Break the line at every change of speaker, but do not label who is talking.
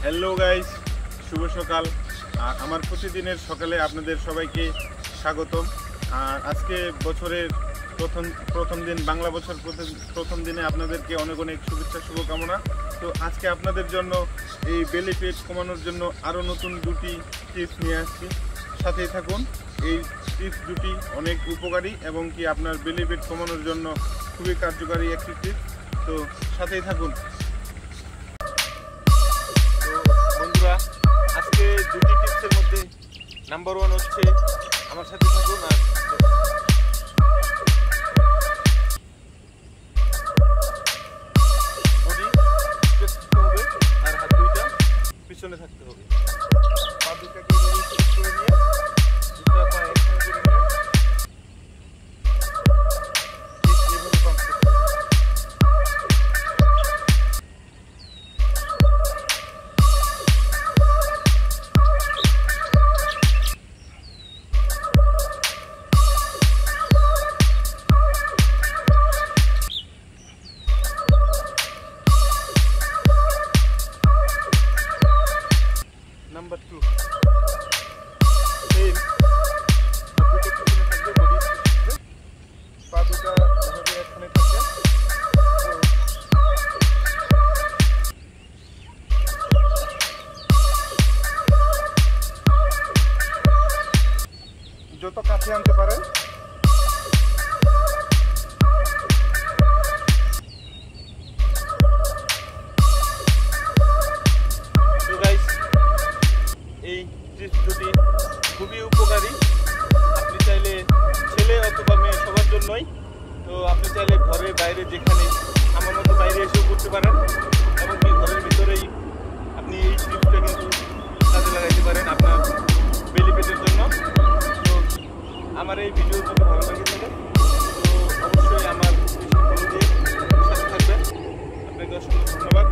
Hello guys, শুভ সকাল। আমার প্রতিদিনের সকালে আপনাদের সবাইকে স্বাগতম। আজকে বছরের প্রথম দিন, বাংলা বছর প্রথম দিনে আপনাদেরকে অনেক অনেক শুভেচ্ছা, শুভকামনা। তো আজকে আপনাদের জন্য এই বেলি পেট কমানোর জন্য আরও নতুন দুটি টিপস নিয়ে আসছি, সাথেই থাকুন। এই টিপস দুটি অনেক উপকারী এবং কি আপনার বেলি পেট কমানোর জন্য খুবই কার্যকারী একটি টিপস। তো সাথেই থাকুন। বন্ধুরা, আজকে দুটি টিপসের মধ্যে নাম্বার 1 হচ্ছে, আমার সাথে থাকুন। আর বডি থাকতে হবে আর হাত দুইটা পিছনে থাকতে হবে। পা দুটাকে করে নিয়ে দুটা পা একসঙ্গে করে নিয়ে এইভাবে পাম্প করতে হবে। নাম্বার 2, সেম দুটো পিছনে থাকবে, বডি থাকবে, পা দুটা এভাবে একখানে থাকবে। যত কাছে আনতে পারেন। এই টিপস দুটি খুবই উপকারী। আপনি চাইলে ছেলে অথবা মেয়ে সবার জন্যই। তো আপনি চাইলে ঘরে বাইরে যেখানে আমার মতো বাইরে এসেও করতে পারেন, এমনকি ঘরের ভিতরেই আপনি এই টিপসটা কিন্তু কাজে লাগাইতে পারেন আপনার বেলি পেটের জন্য। তো আমার এই ভিডিও যদি ভালো লাগে থাকে তো অবশ্যই আমার সাথে থাকবেন। আপনাকে অসংখ্য ধন্যবাদ।